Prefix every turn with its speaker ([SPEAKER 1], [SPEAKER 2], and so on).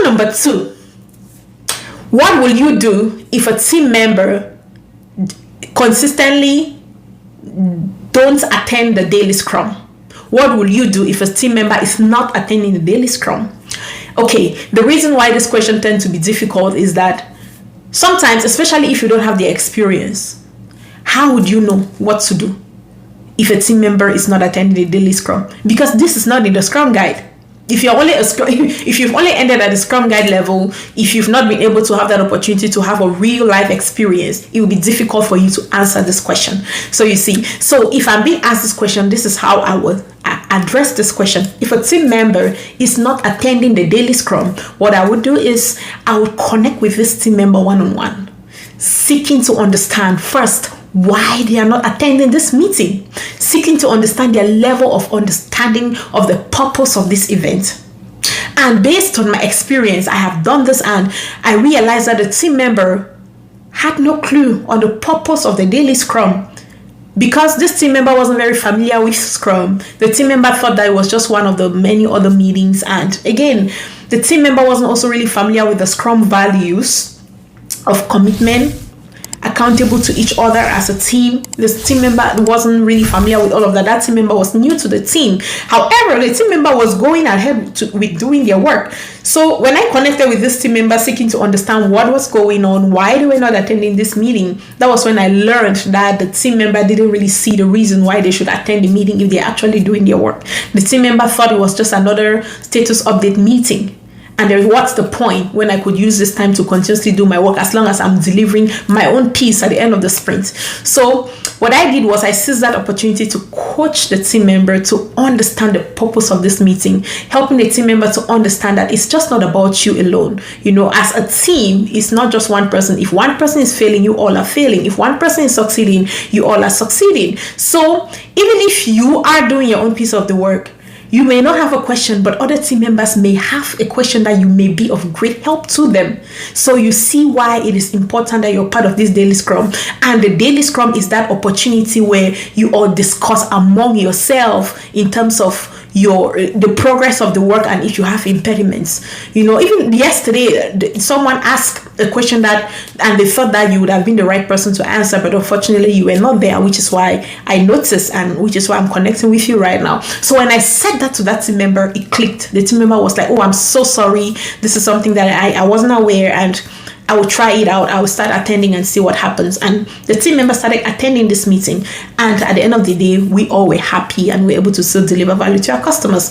[SPEAKER 1] number 2, what will you do if a team member consistently don't attend the daily Scrum? What will you do if a team member is not attending the daily Scrum? Okay, the reason why this question tends to be difficult is that sometimes, especially if you don't have the experience, how would you know what to do if a team member is not attending the daily Scrum? Because this is not in the Scrum Guide. If you've only ended at the Scrum Guide level, if you've not been able to have that opportunity to have a real life experience, it will be difficult for you to answer this question. So you see, so if I'm being asked this question, this is how I will address this question. If a team member is not attending the daily Scrum, what I would do is I would connect with this team member one-on-one, seeking to understand first why they are not attending this meeting, seeking to understand their level of understanding of the purpose of this event. And based on my experience, I have done this and I realized that the team member had no clue on the purpose of the daily Scrum. Because this team member wasn't very familiar with Scrum, the team member thought that it was just one of the many other meetings. And again, the team member wasn't also really familiar with the Scrum values of commitment, accountable to each other as a team. This team member wasn't really familiar with all of that. That team member was new to the team. However, the team member was going ahead with doing their work. So when I connected with this team member seeking to understand what was going on, why they were not attending this meeting, that was when I learned that the team member didn't really see the reason why they should attend the meeting if they're actually doing their work. The team member thought it was just another status update meeting. And what's the point when I could use this time to continuously do my work as long as I'm delivering my own piece at the end of the sprint? So what I did was I seized that opportunity to coach the team member to understand the purpose of this meeting, helping the team member to understand that it's just not about you alone. You know, as a team, it's not just one person. If one person is failing, you all are failing. If one person is succeeding, you all are succeeding. So even if you are doing your own piece of the work, you may not have a question, but other team members may have a question that you may be of great help to them. So you see why it is important that you're part of this daily Scrum. And the daily Scrum is that opportunity where you all discuss among yourself in terms of the progress of the work and if you have impediments. You know, even yesterday, someone asked a question and they thought that you would have been the right person to answer, but unfortunately you were not there, which is why I noticed and which is why I'm connecting with you right now. So when I said that to that team member, it clicked. The team member was like, oh, I'm so sorry. This is something that I wasn't aware, and I will try it out. I will start attending and see what happens. And the team member started attending this meeting. And at the end of the day, we all were happy and we were able to still deliver value to our customers.